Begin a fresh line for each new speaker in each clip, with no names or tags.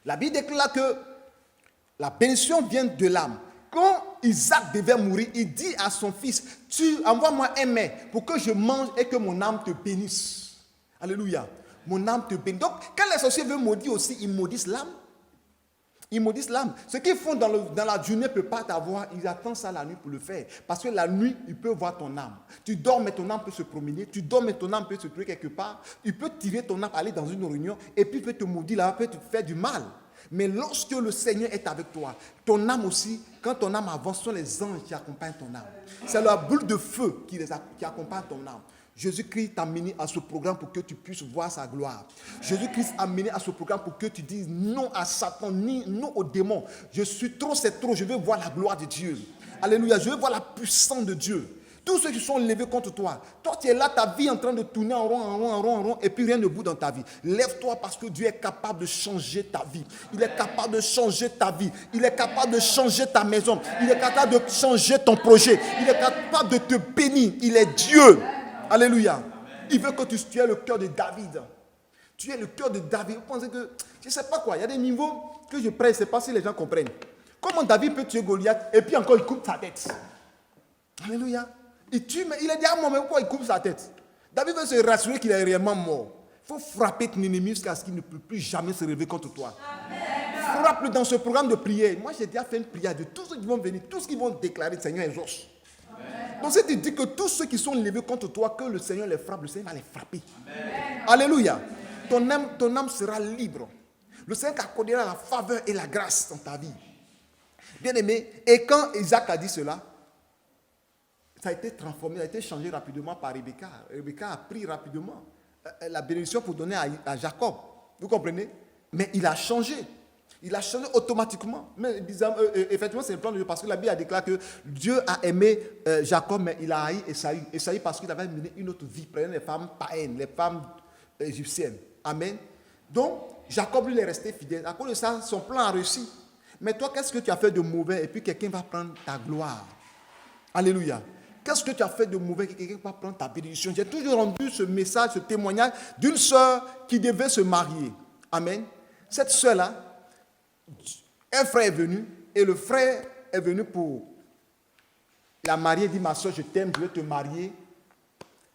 La Bible déclare que la bénédiction vient de l'âme. Quand Isaac devait mourir, il dit à son fils, tu envoies-moi un mets pour que je mange et que mon âme te bénisse. Alléluia. Mon âme te bénisse. Donc, quand les sorciers veulent maudire aussi, ils maudissent l'âme. Ils maudissent l'âme. Ce qu'ils font dans la journée ne peut pas t'avoir. Ils attendent ça la nuit pour le faire. Parce que la nuit, ils peuvent voir ton âme. Tu dors, mais ton âme peut se promener. Tu dors, mais ton âme peut se trouver quelque part. Il peut tirer ton âme, aller dans une réunion, et puis il peut te maudire là, peut te faire du mal. Mais lorsque le Seigneur est avec toi, ton âme aussi, quand ton âme avance, ce sont les anges qui accompagnent ton âme. C'est la boule de feu qui accompagne ton âme. Jésus-Christ t'a amené à ce programme pour que tu puisses voir sa gloire. Jésus-Christ t'a amené à ce programme pour que tu dises non à Satan, ni non au démon. Je suis trop, c'est trop, je veux voir la gloire de Dieu. Alléluia, je veux voir la puissance de Dieu. Tous ceux qui sont levés contre toi, toi tu es là, ta vie est en train de tourner en rond, en rond, en rond, en rond, et puis rien ne bouge dans ta vie. Lève-toi parce que Dieu est capable de changer ta vie. Il est capable de changer ta vie. Il est capable de changer ta maison. Il est capable de changer ton projet. Il est capable de te bénir. Il est Dieu. Alléluia. Il veut que tu aies le cœur de David. Tu es le cœur de David. Vous pensez que, je ne sais pas quoi, il y a des niveaux que je prends, je ne sais pas si les gens comprennent. Comment David peut tuer Goliath et puis encore il coupe sa tête. Alléluia. Il tue, mais il est déjà mort, mais pourquoi il coupe sa tête? David veut se rassurer qu'il est réellement mort. Il faut frapper ton ennemi jusqu'à ce qu'il ne peut plus jamais se relever contre toi. Frappe-le dans ce programme de prière. Moi, j'ai déjà fait une prière de tous ceux qui vont venir, tous ceux qui vont déclarer, Seigneur exauce. Donc, si tu dis que tous ceux qui sont levés contre toi, que le Seigneur les frappe, le Seigneur va les frapper. Amen. Alléluia. Ton âme sera libre. Le Seigneur t'accordera la faveur et la grâce dans ta vie. Bien aimé, et quand Isaac a dit cela, ça a été transformé, ça a été changé rapidement par Rebecca. Rebecca a pris rapidement la bénédiction pour donner à Jacob. Vous comprenez? Mais il a changé. Il a changé automatiquement. Mais effectivement, c'est le plan de Dieu parce que la Bible a déclaré que Dieu a aimé Jacob, mais il a haï Esaü. Esaü parce qu'il avait mené une autre vie, prenant les femmes païennes, les femmes égyptiennes. Amen. Donc, Jacob lui est resté fidèle. À cause de ça, son plan a réussi. Mais toi, qu'est-ce que tu as fait de mauvais? Et puis quelqu'un va prendre ta gloire. Alléluia. Qu'est-ce que tu as fait de mauvais que quelqu'un va prendre ta bénédiction? J'ai toujours rendu ce message, ce témoignage d'une sœur qui devait se marier. Amen. Cette sœur-là, un frère est venu et le frère est venu pour la marier. Il dit, ma soeur, je t'aime, je vais te marier.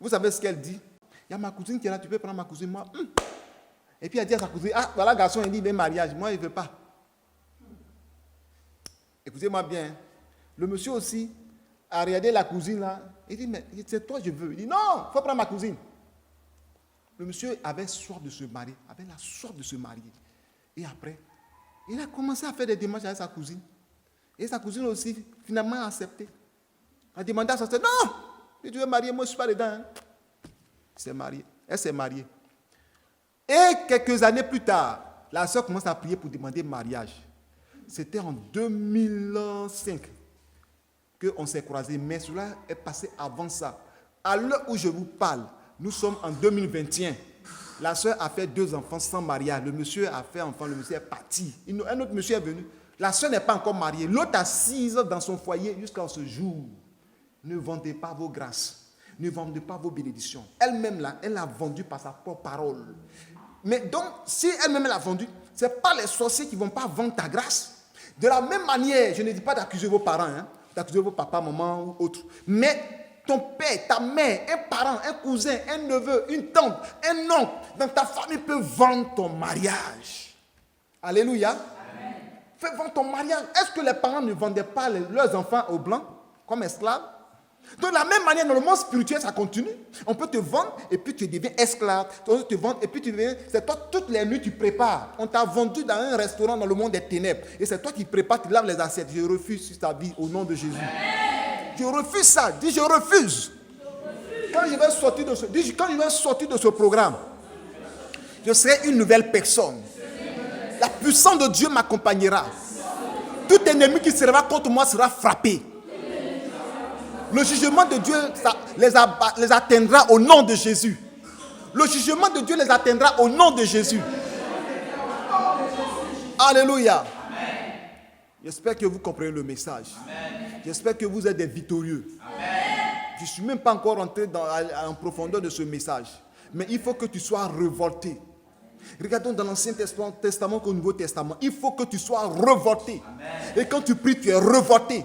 Vous savez ce qu'elle dit? Il y a ma cousine qui est là, tu peux prendre ma cousine, moi. Et puis elle dit à sa cousine, ah, voilà, garçon, il dit, mais mariage, moi, il ne veut pas. Écoutez-moi bien, le monsieur aussi a regardé la cousine là, il dit, mais c'est toi je veux. Il dit, non, il faut prendre ma cousine. Le monsieur avait soif de se marier, avait la soif de se marier. Et après, il a commencé à faire des démarches avec sa cousine. Et sa cousine aussi, finalement, a accepté. Elle a demandé à sa soeur, non, si tu veux marier, moi je ne suis pas dedans. Hein. Elle s'est mariée. Et quelques années plus tard, la soeur commence à prier pour demander mariage. C'était en 2005 qu'on s'est croisés, mais cela est passé avant ça. À l'heure où je vous parle, nous sommes en 2021. La soeur a fait 2 enfants sans mariage. Le monsieur a fait enfant, le monsieur est parti. Un autre monsieur est venu. La soeur n'est pas encore mariée. L'autre assise dans son foyer jusqu'à ce jour. Ne vendez pas vos grâces. Ne vendez pas vos bénédictions. Elle-même, là, elle l'a vendu par sa propre parole. Mais donc, si elle-même l'a vendu, ce n'est pas les sorciers qui ne vont pas vendre ta grâce. De la même manière, je ne dis pas d'accuser vos parents, hein, d'accuser vos papas, maman ou autres. Mais ton père, ta mère, un parent, un cousin, un neveu, une tante, un oncle, dans ta famille peut vendre ton mariage. Alléluia. Amen. Fais vendre ton mariage. Est-ce que les parents ne vendaient pas leurs enfants aux blancs comme esclaves? De la même manière, dans le monde spirituel, ça continue. On peut te vendre et puis tu deviens esclave. On te vendre et puis tu deviens... C'est toi, toutes les nuits, tu prépares. On t'a vendu dans un restaurant dans le monde des ténèbres. Et c'est toi qui prépares, tu laves les assiettes. Je refuse sur ta vie au nom de Jésus. Amen. Je refuse ça. Dis, je refuse. Quand je vais sortir de ce programme, je serai une nouvelle personne. La puissance de Dieu m'accompagnera. Tout ennemi qui sera contre moi sera frappé. Le jugement de Dieu les atteindra au nom de Jésus. Le jugement de Dieu les atteindra au nom de Jésus. Alléluia. Amen. J'espère que vous comprenez le message. Amen. J'espère que vous êtes des victorieux. Amen. Je ne suis même pas encore entré en profondeur de ce message. Mais il faut que tu sois révolté. Regardons dans l'Ancien Testament qu'au Nouveau Testament. Il faut que tu sois revolté. Amen. Et quand tu pries, tu es revolté.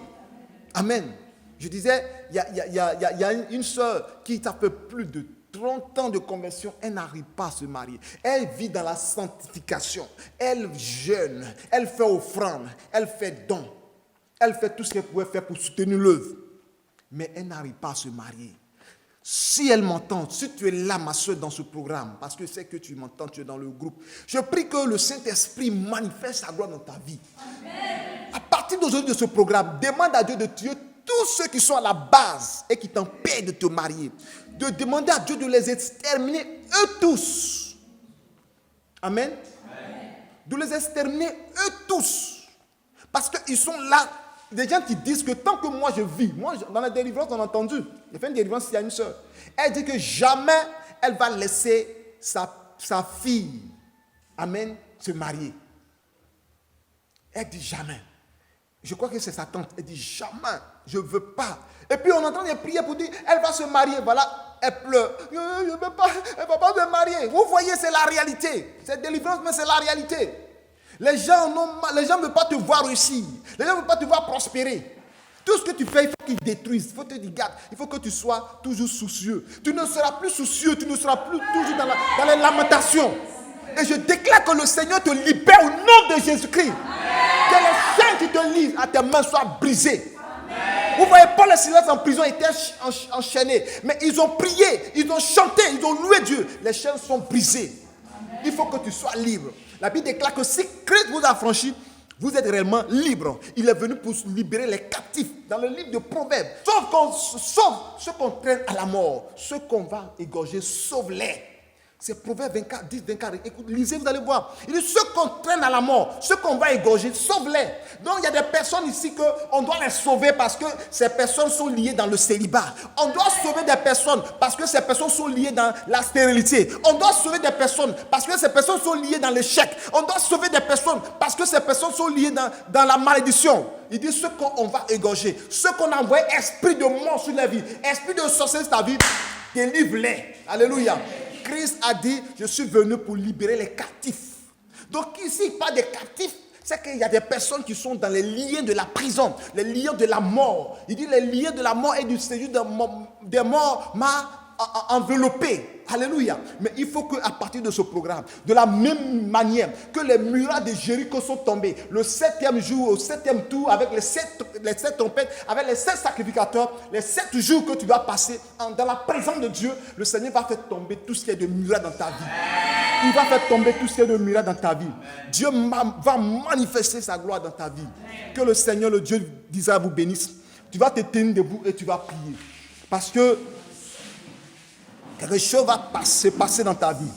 Amen. Je disais, il y a une soeur qui a fait plus de 30 ans de conversion, elle n'arrive pas à se marier. Elle vit dans la sanctification. Elle jeûne, elle fait offrande, elle fait don. Elle fait tout ce qu'elle pouvait faire pour soutenir l'œuvre. Mais elle n'arrive pas à se marier. Si elle m'entend, si tu es là, ma soeur, dans ce programme, parce que c'est que tu m'entends, tu es dans le groupe, je prie que le Saint-Esprit manifeste sa gloire dans ta vie. Amen. À partir d'aujourd'hui de ce programme, demande à Dieu de tuer tous ceux qui sont à la base et qui t'empêchent de te marier. De demander à Dieu de les exterminer eux tous. Amen. Amen. De les exterminer eux tous. Parce qu'ils sont là. Des gens qui disent que tant que moi je vis, moi dans la délivrance on a entendu, j'ai fait une délivrance il y a une soeur, elle dit que jamais elle va laisser sa fille, amen, se marier. Elle dit jamais. Je crois que c'est sa tante, elle dit jamais, je ne veux pas. Et puis on entend des prières pour dire, elle va se marier, voilà, elle pleure. Je ne veux pas, elle ne va pas se marier. Vous voyez, c'est la réalité. C'est délivrance, mais c'est la réalité. Les gens ne veulent pas te voir réussir. Les gens ne veulent pas te voir prospérer. Tout ce que tu fais, il faut qu'ils détruisent. Il faut te dire, regarde, il faut que tu sois toujours soucieux. Tu ne seras plus soucieux, tu ne seras plus toujours dans les lamentations. Et je déclare que le Seigneur te libère au nom de Jésus-Christ. Que les chaînes qui te livrent à tes mains soient brisées. Vous voyez, Paul et Silas en prison étaient enchaînés. Mais ils ont prié, ils ont chanté, ils ont loué Dieu. Les chaînes sont brisées. Il faut que tu sois libre. La Bible déclare que si Christ vous a franchi, vous êtes réellement libre. Il est venu pour libérer les captifs. Dans le livre de Proverbes, sauve ceux qu'on traîne à la mort. Ceux qu'on va égorger, sauve-les. C'est Proverbes 24, 10, 24. Écoute, lisez, vous allez voir. Il dit ceux qu'on traîne à la mort, ceux qu'on va égorger, sauve-les. Donc il y a des personnes ici qu'on doit les sauver parce que ces personnes sont liées dans le célibat. On doit sauver des personnes parce que ces personnes sont liées dans la stérilité. On doit sauver des personnes parce que ces personnes sont liées dans l'échec. On doit sauver des personnes parce que ces personnes sont liées dans la malédiction. Il dit ceux qu'on va égorger, ceux qu'on a envoyé esprit de mort sur la vie, esprit de sorcellerie sur ta vie, délivre-les. Alléluia. Christ a dit, je suis venu pour libérer les captifs. Donc ici, il parle des captifs, c'est qu'il y a des personnes qui sont dans les liens de la prison, les liens de la mort. Il dit les liens de la mort et du séjour des morts m'a enveloppé. Alléluia. Mais il faut qu'à partir de ce programme, de la même manière que les murailles de Jéricho sont tombées, le 7e jour, au 7e tour, avec les sept trompettes, avec les 7 sacrificateurs, les 7 jours que tu vas passer dans la présence de Dieu, le Seigneur va faire tomber tout ce qui est de murailles dans ta vie. Il va faire tomber tout ce qui est de murailles dans ta vie. Dieu va manifester sa gloire dans ta vie. Que le Seigneur, le Dieu d'Israël vous bénisse. Tu vas te tenir debout et tu vas prier. Parce que quelque chose va se passer dans ta vie.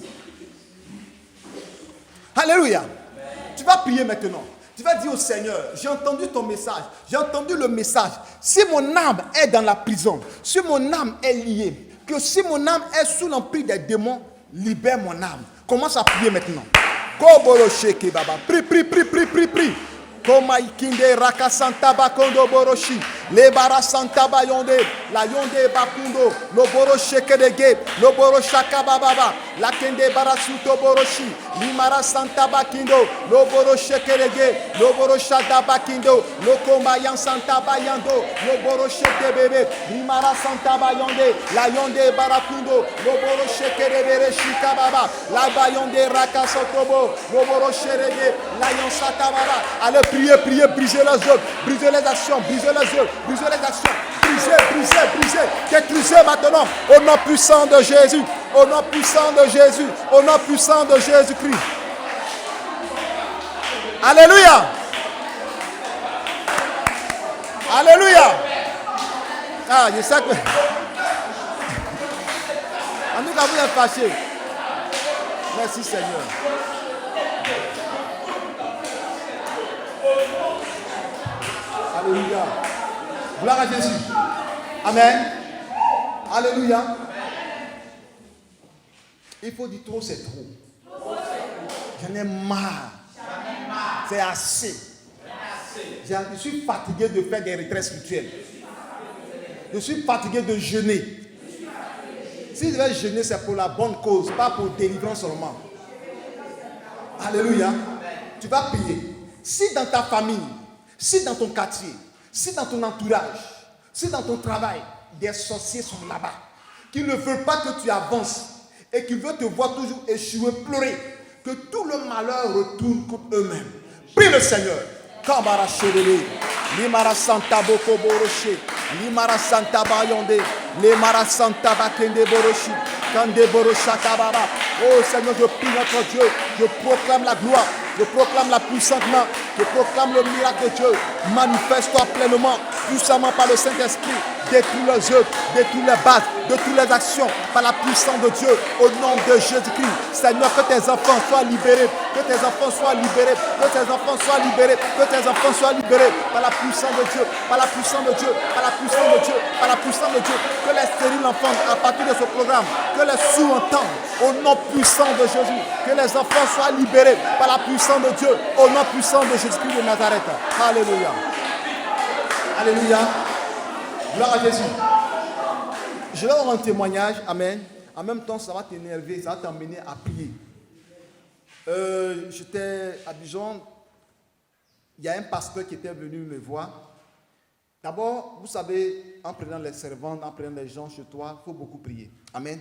Alléluia. Tu vas prier maintenant. Tu vas dire au Seigneur, j'ai entendu ton message. J'ai entendu le message. Si mon âme est dans la prison, si mon âme est liée, que si mon âme est sous l'emprise des démons, libère mon âme. Commence à prier maintenant. Prie. Koma ikinde raka santa bakondo boroshi le bara santa bayonde la yonde bakundo lo boroshe kedege lo boroshaka bababa la kende barasuto boroshi limara santa bakindo lo boroshe kedege lo boroshada bakindo lo koma yan santa bayando lo boroshe bebe limara santa bayonde la yonde barakundo lo boroshe kedebe shika baba la bayonde raka sotobo lo boroshe rege la yon santa baba. Allez, priez, brisez les œuvres, brisez les actions, détruisez maintenant, au nom puissant de Jésus, au nom puissant de Jésus-Christ. Alléluia. Ah, je sais que... En tout cas, vous êtes fâchés. Merci Seigneur. Alléluia. Gloire à Jésus. Amen. Alléluia. Il faut dire trop, c'est trop. J'en ai marre. C'est assez. Je suis fatigué de faire des retraites spirituelles. Je suis fatigué de jeûner. Si je vais jeûner, c'est pour la bonne cause, pas pour délivrance seulement. Alléluia. Tu vas prier. Si dans ta famille, si dans ton quartier, si dans ton entourage, si dans ton travail, des sorciers sont là-bas, qui ne veulent pas que tu avances et qui veulent te voir toujours échouer, pleurer, que tout le malheur retourne contre eux-mêmes. Prie le Seigneur. Kabara Shedele, Limara Santa Boko Boroche, Limara Santa Bayonde, Limara Santa Bakende Boroshi, Kande Borosha Kabara. Oh Seigneur, je prie notre Dieu, je proclame la gloire, je proclame la puissance main, je proclame le miracle de Dieu. Manifeste-toi pleinement, puissamment par le Saint-Esprit. Détruis les œuvres, détruis les bases, détruis les actions par la puissance de Dieu. Au nom de Jésus-Christ, Seigneur, que tes enfants soient libérés, que tes enfants soient libérés, que tes enfants soient libérés, que tes enfants soient libérés par la puissance de Dieu, par la puissance de Dieu, par la puissance de Dieu, par la puissance de Dieu. Que les stériles entendent à partir de ce programme, que les sourds entendent au nom puissant de Jésus, que les enfants soient libérés par la puissance de Dieu, au nom puissant de Jésus-Christ de Nazareth. Alléluia. Alléluia. Gloire à Jésus. Je vais avoir un témoignage, amen. En même temps, ça va t'énerver, ça va t'emmener à prier. J'étais à Dijon, il y a un pasteur qui était venu me voir. D'abord, vous savez, en prenant les servantes, en prenant les gens chez toi, il faut beaucoup prier. Amen.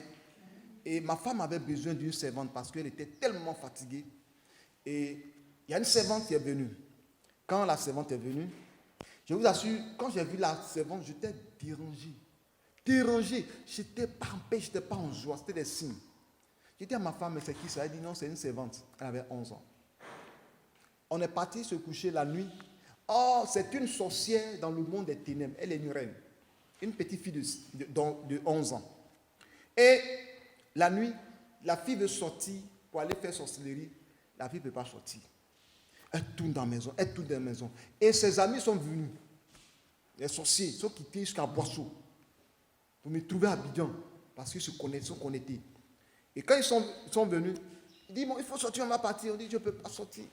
Et ma femme avait besoin d'une servante parce qu'elle était tellement fatiguée. Et il y a une servante qui est venue. Quand la servante est venue, je vous assure, quand j'ai vu la servante, j'étais dérangé. Dérangé. Je n'étais pas en paix, je n'étais pas en joie. C'était des signes. J'ai dit à ma femme, mais c'est qui ça? Elle dit non, c'est une servante. Elle avait 11 ans. On est parti se coucher la nuit. Oh, c'est une sorcière dans le monde des ténèbres. Elle est une reine. Une petite fille de 11 ans. Et la nuit, la fille veut sortir pour aller faire sorcellerie. La fille ne peut pas sortir. Elle tourne dans la maison, elle tourne dans la maison. Et ses amis sont venus. Les sorciers sont quittés jusqu'à Boisseau pour me trouver à Abidjan parce qu'ils sont connectés. Et quand ils sont venus, ils disent, bon, il faut sortir, on va partir. On dit, je ne peux pas sortir.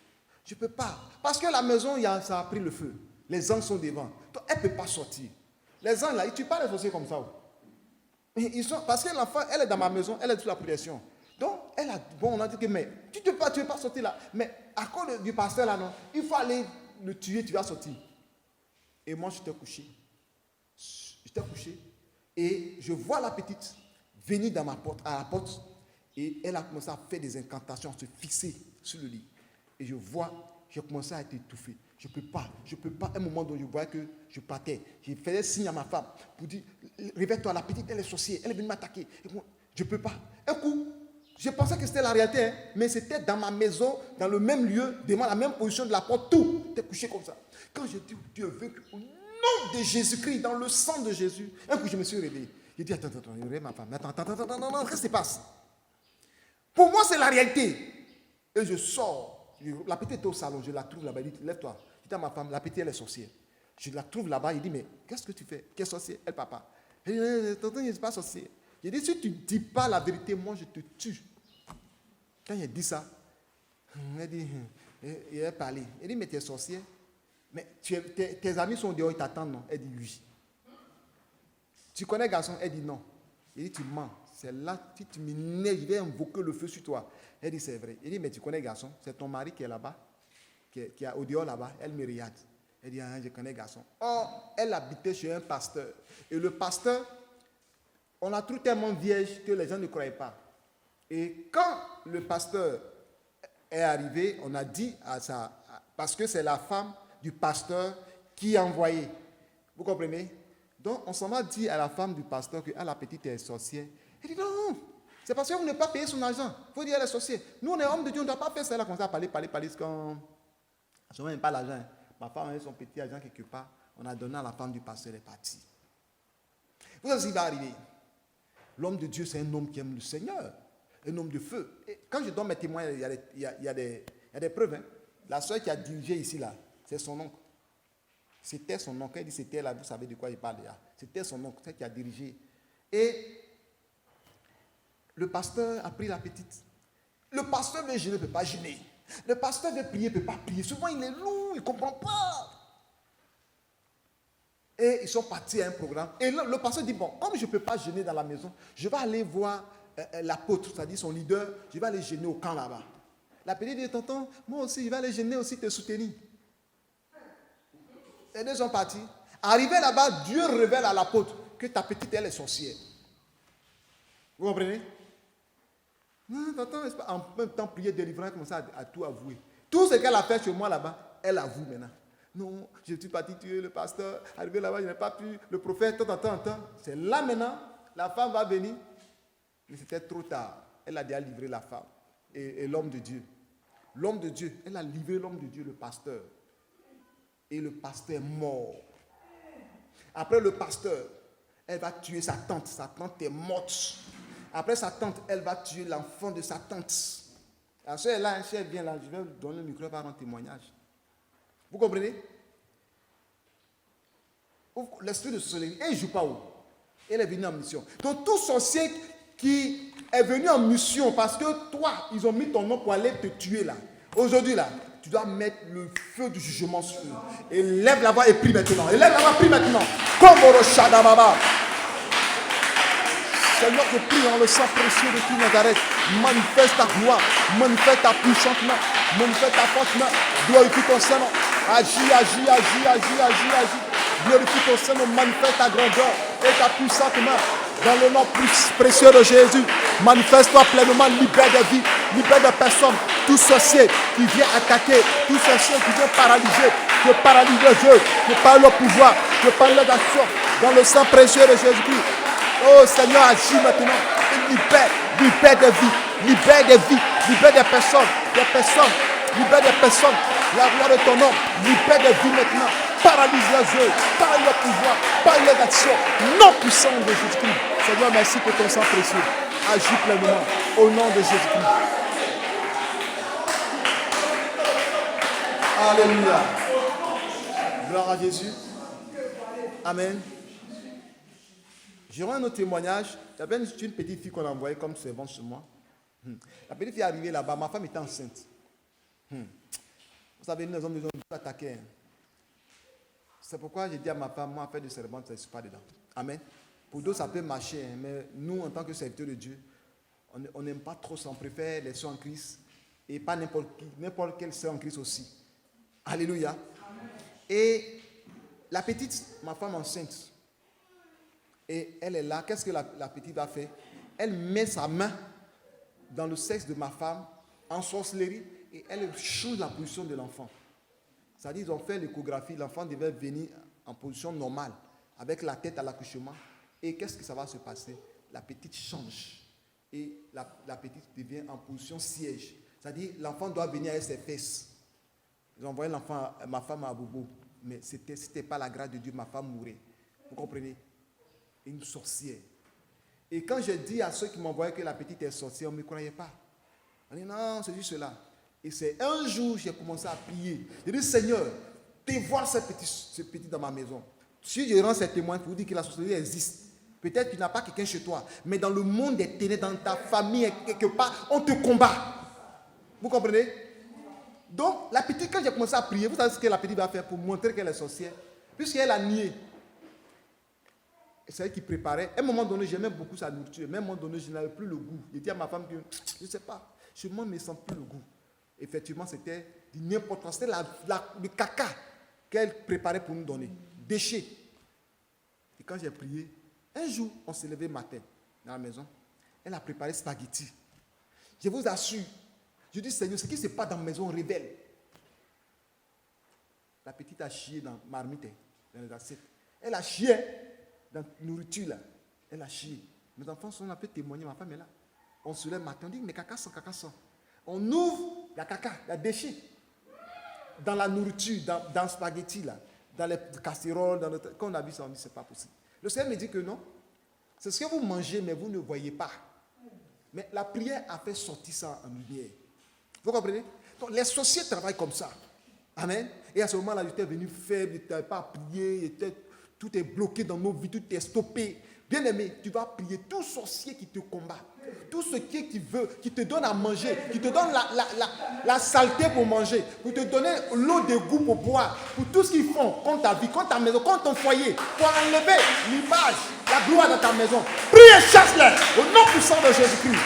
Je ne peux pas. Parce que la maison, ça a pris le feu. Les anges sont devant. Donc, elle ne peut pas sortir. Les anges, là, ils ne tuent pas les sorciers comme ça. Parce que l'enfant, elle est dans ma maison, elle est sous la protection. Donc, on a dit que, mais tu ne veux pas sortir là. Mais à cause du pasteur là, non, il faut aller le tuer, tu vas sortir. Et moi, j'étais couché. Et je vois la petite venir à la porte. Et elle a commencé à faire des incantations, à se fixer sur le lit. Et j'ai commencé à être étouffé. Je ne peux pas. À un moment donné, je voyais que je partais. Je faisais signe à ma femme pour dire, réveille-toi, la petite, elle est sorcière, elle est venue m'attaquer. Je ne peux pas. Un coup, je pensais que c'était la réalité, hein, mais c'était dans ma maison, dans le même lieu, devant la même position de la porte, tout était couché comme ça. Quand j'ai dit, Dieu veut au nom de Jésus-Christ, dans le sang de Jésus, un coup, je me suis réveillé. J'ai dit, attends, je réveille ma femme. Attends, qu'est-ce qui se passe? Pour moi, c'est la réalité. Et je sors. La petite était au salon, je la trouve là-bas. Il dit, lève-toi. Je dis à ma femme, la petite, elle est sorcière. Je la trouve là-bas, il dit, mais qu'est-ce que tu fais? Quelle sorcière? Elle, papa. Elle dit, tonton, je ne suis pas sorcière. J'ai dit, si tu ne dis pas la vérité, moi, je te tue. Quand il a dit ça, il a dit, il a parlé. Il dit, mais tu es sorcière. Mais tes amis sont dehors, ils t'attendent, non? Elle dit, oui. Tu connais garçon? Elle dit, non. Il dit, tu mens. C'est là, si tu m'énerves, je vais invoquer le feu sur toi. Elle dit, c'est vrai. Il dit, mais tu connais garçon? C'est ton mari qui est là-bas, qui est au dehors là-bas. Elle me regarde. Elle dit, ah, je connais garçon. Or, elle habitait chez un pasteur. Et le pasteur, on la trouve tellement vierge que les gens ne croyaient pas. Et quand le pasteur est arrivé, on a dit à ça, parce que c'est la femme du pasteur qui a envoyé. Vous comprenez? Donc, on s'en va dire à la femme du pasteur que la petite est sorcière. Elle dit non, c'est parce que vous n'avez pas payé son argent. Il faut dire elle est sorcière. Nous, on est hommes de Dieu, on ne doit pas faire ça. Elle a commencé à parler, parce qu'on n'aime pas l'argent. Hein. Ma femme a eu son petit argent quelque part. On a donné à la femme du pasteur, elle est partie. Vous savez ce qui va arriver? L'homme de Dieu, c'est un homme qui aime le Seigneur. Un homme de feu. Et quand je donne mes témoins, il y a des preuves. Hein. La soeur qui a dirigé ici, là, c'est son oncle. C'était son oncle. Elle dit c'était là, vous savez de quoi il parle là. C'était son oncle, c'est qui a dirigé. Et le pasteur a pris la petite. Le pasteur veut gêner, ne peut pas gêner. Le pasteur veut prier, ne peut pas prier. Souvent, il est lourd, il ne comprend pas. Et ils sont partis à un programme. Et le pasteur dit, bon, comme je ne peux pas gêner dans la maison, je vais aller voir l'apôtre, c'est-à-dire son leader, je vais aller gêner au camp là-bas. La petite dit, tonton, moi aussi, je vais aller gêner aussi te soutenir. Les deux sont partis. Arrivé là-bas, Dieu révèle à l'apôtre que ta petite, elle est sorcière. Vous comprenez? Non, tonton, en même temps, prier, délivrance, comme ça, à tout avouer. Tout ce qu'elle a fait chez moi là-bas, elle avoue maintenant. Non, je suis parti tuer le pasteur. Arrivé là-bas, je n'ai pas pu. Le prophète, tant. C'est là maintenant, la femme va venir. Mais c'était trop tard. Elle a déjà livré la femme et l'homme de Dieu. L'homme de Dieu, elle a livré l'homme de Dieu, le pasteur. Et le pasteur est mort. Après le pasteur, elle va tuer sa tante. Sa tante est morte. Après sa tante, elle va tuer l'enfant de sa tante. La soeur est là, si elle vient là, je vais lui donner le micro pour rendre témoignage. Vous comprenez? L'esprit de sorcellerie, elle ne joue pas où? Elle est venue en mission. Donc tout sorcier qui est venu en mission parce que toi, ils ont mis ton nom pour aller te tuer là. Aujourd'hui là, tu dois mettre le feu du jugement sur eux. Et lève la voix et prie maintenant. Et lève la voix, prie maintenant. Comme Shadababa. Seigneur, je prie en le sang précieux de tout Nazareth. Manifeste ta gloire, manifeste ta puissante main, manifeste ta forte main. Glorifie ton Saint-Nom. Agis. Glorifie ton Saint-Nom, manifeste ta grandeur et ta puissante main. Dans le nom plus précieux de Jésus, manifeste-toi pleinement, libère des vies, libère des personnes. Tout sorcier qui vient attaquer, tout sorcier qui vient paralyser, je paralyse les yeux, je parle au pouvoir, je parle d'action. Dans le sang précieux de Jésus-Christ. Oh Seigneur, agis maintenant et libère des vies, libère des personnes, libère des personnes, la gloire de ton nom, libère des vies maintenant, paralyse les yeux, par le pouvoir, par l'action, non puissant de Jésus-Christ. Seigneur, merci pour ton sang précieux, agis pleinement au nom de Jésus-Christ. Alléluia. Gloire à Jésus. Amen. J'ai un autre témoignage. Il y avait une petite fille qu'on a envoyée comme servante chez moi. La petite fille est arrivée là-bas. Ma femme était enceinte. Vous savez, les hommes nous ont attaqué. C'est pourquoi j'ai dit à ma femme, moi, faire de servante, je ne suis pas dedans. Amen. Pour d'autres, ça peut marcher. Mais nous, en tant que serviteurs de Dieu, on n'aime pas trop ça. On préfère les soins en Christ. Et pas n'importe quel soin en Christ aussi. Alléluia. Amen. Et la petite, ma femme enceinte, et elle est là. Qu'est-ce que la petite va faire? Elle met sa main dans le sexe de ma femme en sorcellerie et elle change la position de l'enfant. C'est-à-dire, ils ont fait l'échographie. L'enfant devait venir en position normale avec la tête à l'accouchement. Et qu'est-ce que ça va se passer? La petite change et la petite devient en position siège. C'est-à-dire, l'enfant doit venir avec ses fesses. Ils ont envoyé ma femme à Bobo. Mais si ce n'était pas la grâce de Dieu, ma femme mourrait. Vous comprenez? Une sorcière. Et quand j'ai dit à ceux qui m'envoyaient que la petite est sorcière, on ne me croyait pas. On dit non, c'est juste cela. Et c'est un jour j'ai commencé à prier. J'ai dit Seigneur, dévoile ce petit dans ma maison. Si je rends ces témoins pour vous dire que la sorcellerie existe, peut-être que tu n'as pas quelqu'un chez toi, mais dans le monde des ténèbres, dans ta famille, quelque part, on te combat. Vous comprenez? Donc, la petite, quand j'ai commencé à prier, vous savez ce que la petite va faire pour montrer qu'elle est sorcière? Puisqu'elle a nié. C'est elle qui préparait. À un moment donné, j'aimais beaucoup sa nourriture. Mais à un moment donné, je n'avais plus le goût. J'ai dit à ma femme que, je ne sais pas, je ne me sens plus le goût. Effectivement, c'était n'importe quoi. C'était le caca qu'elle préparait pour nous donner. Déchets. Et quand j'ai prié, un jour, on s'est levé matin dans la maison. Elle a préparé spaghetti. Je vous assure, je dis Seigneur, ce qui se passe dans la maison révèle. La petite a chié dans la marmite, dans les assiettes. Elle a chié dans la nourriture là. Elle a chié. Mes enfants sont un peu témoignés, ma femme est là. On se lève matin, on dit, mais caca sent. On ouvre la caca, la déchet. Dans la nourriture, dans le spaghetti là, dans les casseroles, quand on a vu ça, on dit, c'est pas possible. Le Seigneur me dit que non. C'est ce que vous mangez, mais vous ne voyez pas. Mais la prière a fait sortir ça en lumière. Vous comprenez? Donc les sorciers travaillent comme ça. Amen. Et à ce moment-là, j'étais venu faible, je n'avais pas à prier, tout est bloqué dans nos vies, tout est stoppé. Bien-aimé, tu vas prier tout sorcier qui te combat, tout ce qui veut, qui te donne à manger, qui te donne la saleté pour manger, pour te donner l'eau de goût pour boire, pour tout ce qu'ils font contre ta vie, contre ta maison, contre ton foyer, pour enlever l'image, la gloire de ta maison. Prie et chasse-les au nom puissant de Jésus-Christ.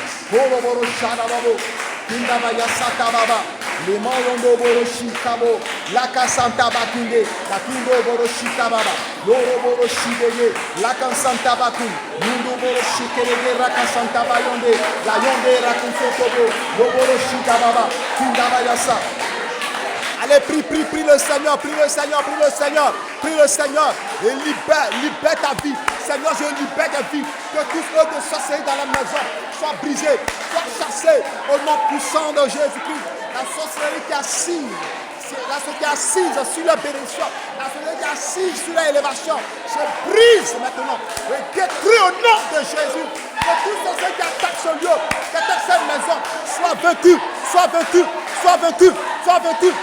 Kindabaya Satababa, le Moyondo Boroshi Kabo, Laka Santa Bakinde, la Kindo Boroshi Kababa, Loro Boroshi Deye, Laka Santa Baku, Mundo Boroshi Kerege, Raka Santa Bayonde, la Yonde Rakunsotobo, Loboroshi Kababa, Kindabaya Sa. Allez, prie le Seigneur, prie le Seigneur, prie le Seigneur, prie le Seigneur et libère ta vie. Seigneur, je libère ta vie. Que tous œuvres de sorcellerie dans la maison soient brisés, soient chassés au nom puissant de Jésus-Christ. La sorcellerie qui est assise, la sorcellerie qui est assise sur la bénédiction, la sorcellerie qui est assise sur l'élévation, je brise maintenant. Je détruis au nom de Jésus. Que tous ceux qui attaquent ce lieu, qui attaquent cette maison, soient vaincus, soient vaincus, soient vaincus, soient vaincus.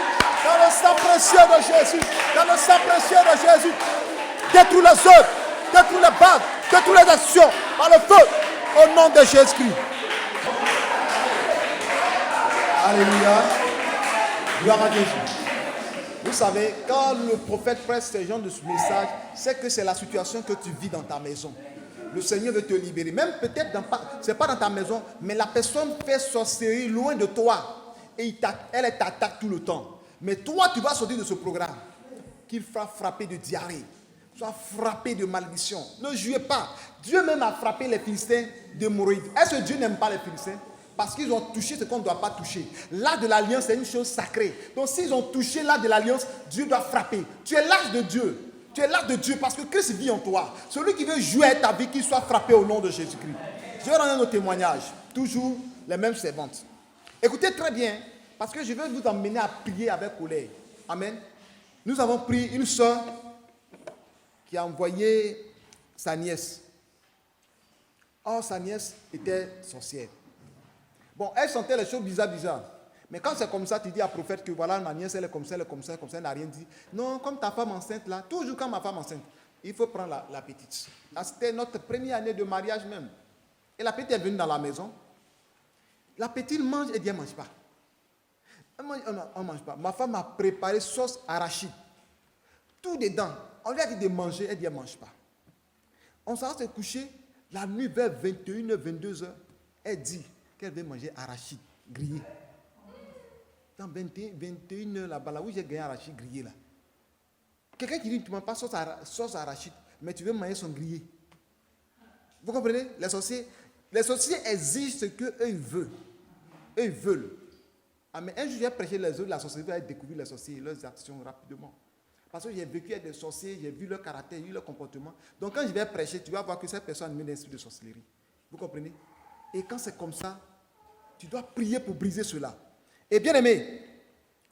Dans le sang précieux de Jésus, dans le sang précieux de Jésus, détruis les œuvres, détruis les bases, détruis les actions par le feu, au nom de Jésus-Christ. Alléluia. Gloire à Jésus. Vous savez, quand le prophète presse ce genre de message, c'est que c'est la situation que tu vis dans ta maison. Le Seigneur veut te libérer. Même peut-être, ce n'est pas dans ta maison, mais la personne fait sorcellerie loin de toi. Et elle t'attaque tout le temps. Mais toi, tu vas sortir de ce programme. Qu'il fera frapper de diarrhée. Soit frappé de malédiction. Ne jouez pas. Dieu même a frappé les Philistins d'hémorroïdes. Est-ce que Dieu n'aime pas les Philistins? Parce qu'ils ont touché ce qu'on ne doit pas toucher. L'arche de l'alliance, c'est une chose sacrée. Donc s'ils ont touché l'arche de l'alliance, Dieu doit frapper. Tu es l'arche de Dieu. Tu es l'arche de Dieu parce que Christ vit en toi. Celui qui veut jouer ta vie, qu'il soit frappé au nom de Jésus-Christ. Je vais rendre nos témoignages. Toujours les mêmes servantes. Écoutez très bien. Parce que je vais vous emmener à prier avec colère. Amen. Nous avons pris une soeur qui a envoyé sa nièce. Or, sa nièce était sorcière. Bon, elle sentait les choses bizarres. Mais quand c'est comme ça, tu dis à prophète que voilà, ma nièce, elle est comme ça, elle n'a rien dit. Non, comme ta femme enceinte là, toujours quand ma femme enceinte, il faut prendre la petite. C'était notre première année de mariage même. Et la petite est venue dans la maison. La petite mange et dit, elle ne mange pas. Elle ne mange pas. Ma femme a préparé sauce arachide. Tout dedans. On lui a dit de manger, elle dit, elle ne mange pas. On s'en va se coucher la nuit vers 21h, 22h. Elle dit qu'elle veut manger arachide grillé. Dans 21h là-bas, là où j'ai gagné arachide grillé là. Quelqu'un qui dit, tu ne manges pas sauce arachide, mais tu veux manger son grillé. Vous comprenez? Les sorciers exigent ce qu'eux ils veulent. Eux ils veulent. Ah, mais un jour, j'ai prêché les autres, la sorcellerie va découvrir les sorciers et leurs actions rapidement. Parce que j'ai vécu avec des sorciers, j'ai vu leur caractère, j'ai vu leur comportement. Donc quand je vais prêcher, tu vas voir que cette personne a un esprit de sorcellerie. Vous comprenez? Et quand c'est comme ça, tu dois prier pour briser cela. Et bien aimé,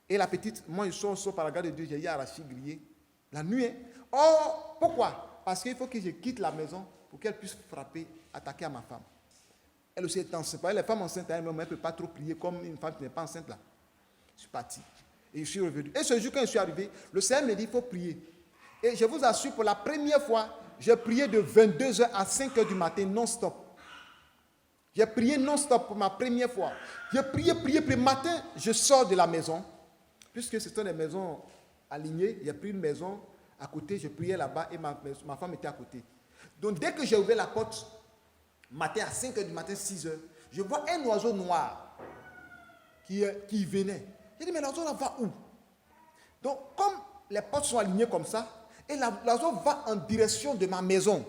et la petite, moi je sors par la grâce de Dieu, j'ai eu arachide grillé la nuit. Hein? Oh, pourquoi? Parce qu'il faut que je quitte la maison pour qu'elle puisse frapper, attaquer à ma femme. Elle aussi est enceinte. Les femmes enceintes, elle ne peut pas trop prier comme une femme qui n'est pas enceinte là. Je suis parti. Et je suis revenu. Et ce jour, quand je suis arrivé, le Seigneur me dit, il faut prier. Et je vous assure, pour la première fois, j'ai prié de 22h à 5h du matin non-stop. J'ai prié non-stop pour ma première fois. J'ai prié. Le matin, je sors de la maison. Puisque ce sont des maisons alignées, j'ai pris une maison à côté, je priais là-bas et ma femme était à côté. Donc dès que j'ai ouvert la porte, matin à 5h du matin, 6h, je vois un oiseau noir qui venait. J'ai dit, mais l'oiseau là va où? Donc, comme les portes sont alignées comme ça, et l'oiseau va en direction de ma maison.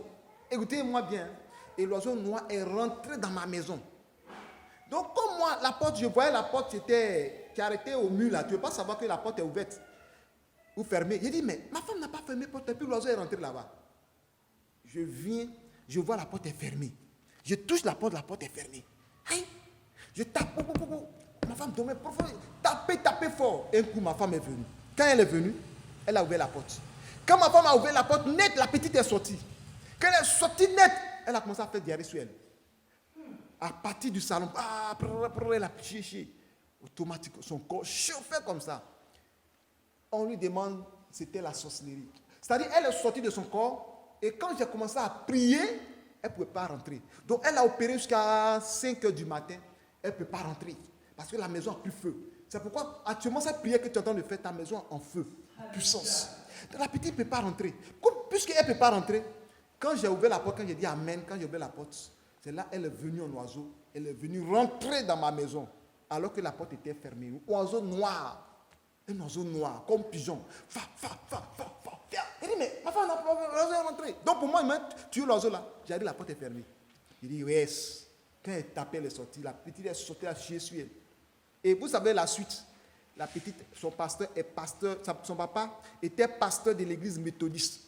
Écoutez-moi bien. Et l'oiseau noir est rentré dans ma maison. Donc, comme moi, la porte, je voyais la porte qui arrêtait au mur là. Tu ne veux pas savoir que la porte est ouverte ou fermée. J'ai dit, mais ma femme n'a pas fermé la porte, et puis l'oiseau est rentré là-bas. Je viens, je vois la porte est fermée. Je touche la porte est fermée. Aïe. Je tape, ma femme dormait profondément. Taper fort. Un coup, ma femme est venue. Quand elle est venue, elle a ouvert la porte. Quand ma femme a ouvert la porte, net, la petite est sortie. Quand elle est sortie net, elle a commencé à faire diarrhée sur elle. À partir du salon, elle a chié. Automatique, son corps chauffait comme ça. On lui demande, c'était la sorcellerie. C'est-à-dire, elle est sortie de son corps, et quand j'ai commencé à prier, elle ne pouvait pas rentrer. Donc, elle a opéré jusqu'à 5h du matin. Elle ne peut pas rentrer. Parce que la maison a plus feu. C'est pourquoi, actuellement, cette prière que tu es en train de faire, ta maison en feu. Puissance. Donc, la petite ne peut pas rentrer. Puisqu'elle ne peut pas rentrer, quand j'ai ouvert la porte, quand j'ai dit Amen, quand j'ai ouvert la porte, c'est là elle est venue en oiseau. Elle est venue rentrer dans ma maison. alors que la porte était fermée. Un oiseau noir, comme pigeon. Viens. Il dit, mais ma femme, l'oiseau est rentré. Donc pour moi, il m'a tué l'oiseau là. J'ai dit, la porte est fermée. Il dit, yes. Quand elle tapait, elle est sortie. La petite est sortie, elle a chié sur elle. Et vous savez la suite. La petite, son papa était pasteur de l'église méthodiste.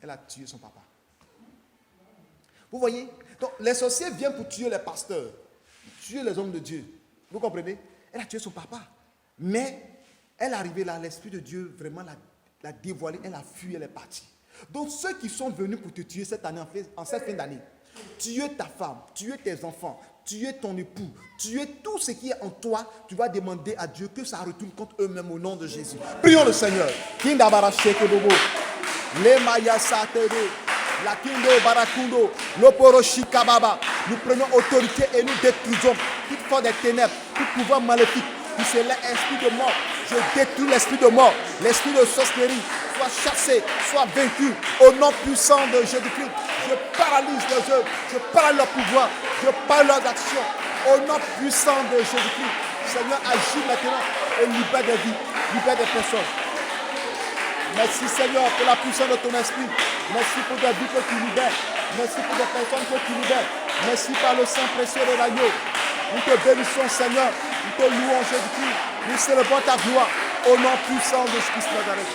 Elle a tué son papa. Vous voyez? Donc les sorciers viennent pour tuer les pasteurs, tuer les hommes de Dieu. Vous comprenez? Elle a tué son papa. Mais elle est arrivée là, l'Esprit de Dieu vraiment l'a dévoilé, elle a fui, elle est partie. Donc ceux qui sont venus pour te tuer cette année, en cette fin d'année, tuer ta femme, tuer tes enfants, tuer ton époux, tuer tout ce qui est en toi, tu vas demander à Dieu que ça retourne contre eux-mêmes au nom de Jésus. Prions le Seigneur. Nous prenons autorité et nous détruisons toute force des ténèbres, tout pouvoir maléfique qui se lève, esprit de mort. Je détruis l'esprit de mort, l'esprit de sorcellerie, soit chassé, soit vaincu au nom puissant de Jésus-Christ. Je paralyse leurs œuvres, je paralyse leur pouvoir, je paralyse leurs actions au nom puissant de Jésus-Christ. Seigneur, agis maintenant et libère des vies, libère des personnes. Merci Seigneur pour la puissance de ton esprit. Merci pour des vies que tu libères. Merci pour des personnes que tu libères. Merci par le sang précieux de l'agneau. Nous te bénissons Seigneur. Nous te louons Jésus-Christ. Nous célébrons ta gloire au nom puissant de Jésus-Christ de Nazareth.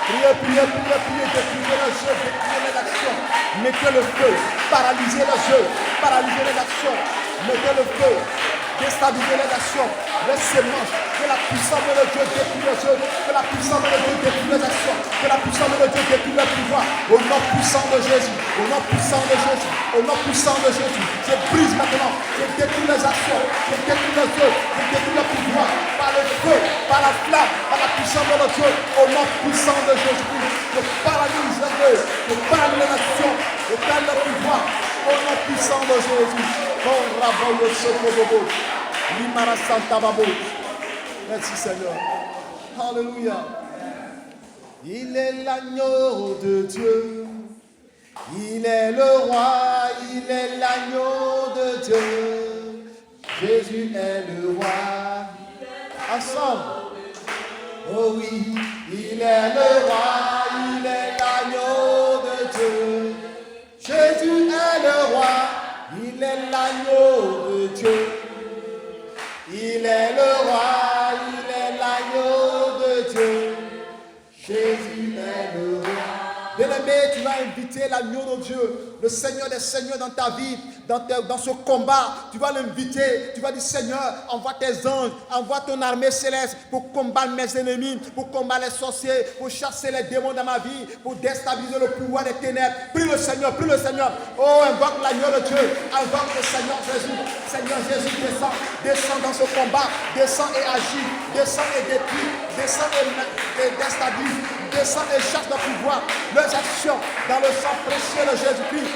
Priez, détruisez les jeux, détruisez les actions. Mettez le feu, paralysez les jeux, paralysez les actions. Mettez le feu, déstabilisez les actions, les semences. Que la puissance de Dieu détruise les jeux, que la puissance de Dieu détruise les actions, que la puissance de Dieu détruise le pouvoir. Au nom puissant de Jésus, au nom puissant de Jésus, au nom puissant de Jésus. Je brise maintenant, je détruis les actions, je détruis les jeux, je détruis le pouvoir. Par le feu, par la flamme, par la puissance de Dieu, au nom puissant de Jésus-Christ. Je paralyse les jeux, je paralyse les actions, je paralyse le pouvoir. Au nom puissant de Jésus. Oh, Raboyo Sokobobo. Limara Santa Babo. Merci Seigneur. Alléluia. Il est l'agneau de Dieu. Il est le roi. Il est l'agneau de Dieu. Jésus est le roi. Ensemble. Oh oui. Il est le roi. Il est l'agneau de Dieu. Jésus est le roi. Il est l'agneau de Dieu. Il est le roi, il est l'agneau de Dieu. Jésus est le roi. Bien-aimé, tu vas inviter l'agneau de Dieu, le Seigneur des Seigneurs dans ta vie, dans ce combat. Tu vas l'inviter, tu vas dire Seigneur, envoie tes anges, envoie ton armée céleste pour combattre mes ennemis, pour combattre les sorciers, pour chasser les démons dans ma vie, pour déstabiliser le pouvoir des ténèbres. Prie le Seigneur, prie le Seigneur. Oh, invoque l'agneau de Dieu, invoque le Seigneur Jésus. Seigneur Jésus, descends dans ce combat, descends et agis, descends et détruis, descends et déstabilise, descends et chasse le pouvoir, leurs actions dans le sang précieux de Jésus-Christ.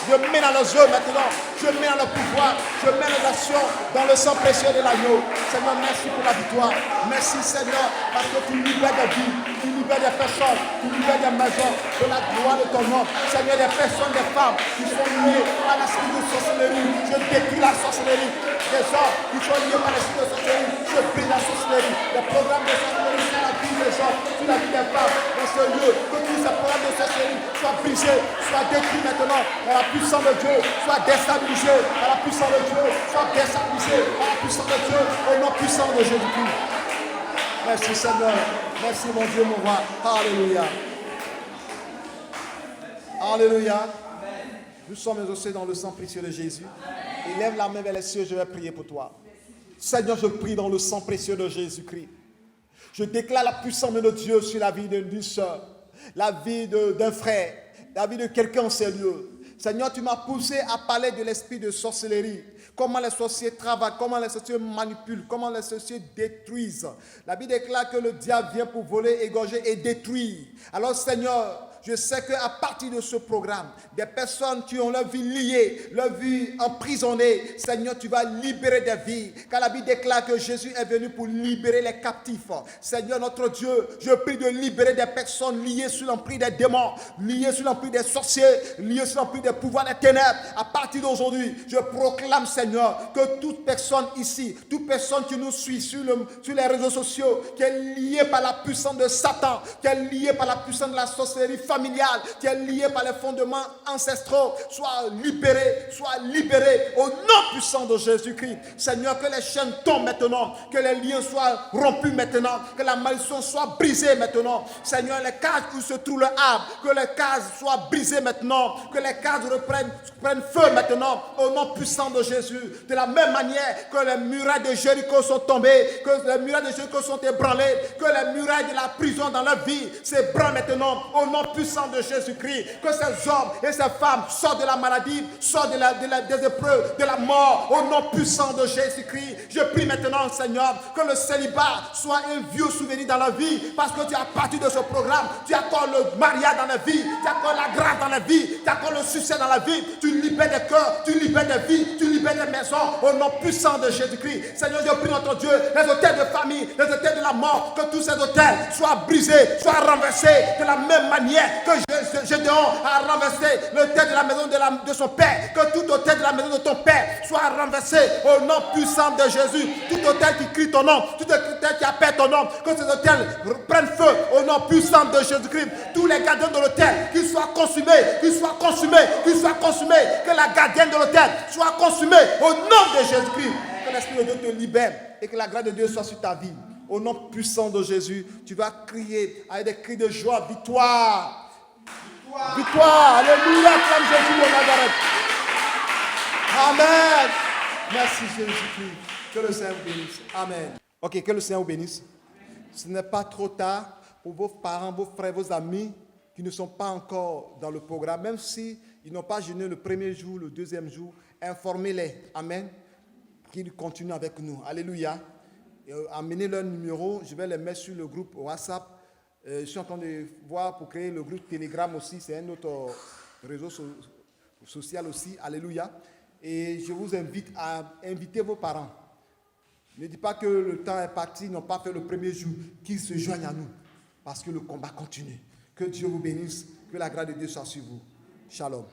Je mets dans les œuvres maintenant, je mets dans le pouvoir, je mets les actions dans le sang précieux de l'agneau. Seigneur, merci pour la victoire. Merci Seigneur, parce que tu libères des vies, tu libères des personnes, tu libères des maisons de la gloire de ton nom. Seigneur, des personnes, des femmes qui sont liées à l'esprit de sorcellerie. Je détruis la sorcellerie. Des gens qui sont liés par l'esprit de sorcellerie. Je brise la sorcellerie. Les programmes de sorcellerie sur la vie des gens, sur la vie des femmes, dans ce lieu. Que tous ces programmes de sorcellerie soient brisés, soient détruits maintenant. La puissance de Dieu soit déstabilisée par la puissance de Dieu, soit déstabilisée par la puissance de Dieu, au nom puissant de Jésus-Christ. Merci Seigneur, merci mon Dieu, mon roi. Alléluia. Alléluia. Nous sommes exaucés dans le sang précieux de Jésus. Élève la main vers les cieux, je vais prier pour toi. Seigneur, je prie dans le sang précieux de Jésus-Christ. Je déclare la puissance de Dieu sur la vie d'une soeur, la vie d'un frère, la vie de quelqu'un en ces lieux. Seigneur, tu m'as poussé à parler de l'esprit de sorcellerie. Comment les sorciers travaillent, comment les sorciers manipulent, comment les sorciers détruisent. La Bible déclare que le diable vient pour voler, égorger et détruire. Alors Seigneur, je sais qu'à partir de ce programme, des personnes qui ont leur vie liée, leur vie emprisonnée, Seigneur, tu vas libérer des vies. Car la Bible déclare que Jésus est venu pour libérer les captifs. Seigneur, notre Dieu, je prie de libérer des personnes liées sous l'emprise des démons, liées sous l'emprise des sorciers, liées sous l'emprise des pouvoirs des ténèbres. À partir d'aujourd'hui, je proclame, Seigneur, que toute personne ici, toute personne qui nous suit sur les réseaux sociaux, qui est liée par la puissance de Satan, qui est liée par la puissance de la sorcellerie familiale, qui est liée par les fondements ancestraux, soit libérée au nom puissant de Jésus-Christ. Seigneur, que les chaînes tombent maintenant, que les liens soient rompus maintenant, que la malédiction soit brisée maintenant. Seigneur, les cages où se trouve le arbre, que les cages soient brisées maintenant, que les cages prennent feu maintenant, au nom puissant de Jésus. De la même manière que les murailles de Jéricho sont tombées, que les murailles de Jéricho sont ébranlées, que les murailles de la prison dans leur vie s'ébranlent maintenant, au nom puissant de Jésus-Christ. Que ces hommes et ces femmes sortent de la maladie, sortent des épreuves, de la mort, au nom puissant de Jésus-Christ. Je prie maintenant, Seigneur, que le célibat soit un vieux souvenir dans la vie, parce que tu as parti de ce programme, tu accordes le mariage dans la vie, tu accordes la grâce dans la vie, tu accordes le succès dans la vie, tu libères des cœurs, tu libères des vies, tu libères des maisons, au nom puissant de Jésus-Christ. Seigneur, je prie notre Dieu, les hôtels de famille, les hôtels de la mort, que tous ces hôtels soient brisés, soient renversés, de la même manière que Gédéon a renversé l'hôtel de la maison de son père, que tout hôtel de la maison de ton père soit renversé au nom puissant de Jésus. Tout hôtel qui crie ton nom, tout hôtel qui appelle ton nom, que ces hôtels prennent feu au nom puissant de Jésus-Christ. Tous les gardiens de l'hôtel, qu'ils soient consumés, que la gardienne de l'hôtel soit consumée au nom de Jésus-Christ. Que l'Esprit de Dieu te libère et que la grâce de Dieu soit sur ta vie. Au nom puissant de Jésus, tu vas crier avec des cris de joie, victoire. Victoire. Alléluia, comme Jésus de Nazareth. Amen. Merci Jésus-Christ. Que le Seigneur vous bénisse. Amen. Ok, que le Seigneur vous bénisse. Ce n'est pas trop tard pour vos parents, vos frères, vos amis qui ne sont pas encore dans le programme, même s'ils n'ont pas jeûné le premier jour, le deuxième jour, informez-les. Amen. Qu'ils continuent avec nous. Alléluia. Amenez leur numéro, je vais les mettre sur le groupe WhatsApp. Je suis en train de voir pour créer le groupe Telegram aussi, c'est un autre réseau social aussi. Alléluia. Et je vous invite à inviter vos parents. Ne dites pas que le temps est parti, ils n'ont pas fait le premier jour, qu'ils se joignent à nous, parce que le combat continue. Que Dieu vous bénisse, que la grâce de Dieu soit sur vous. Shalom.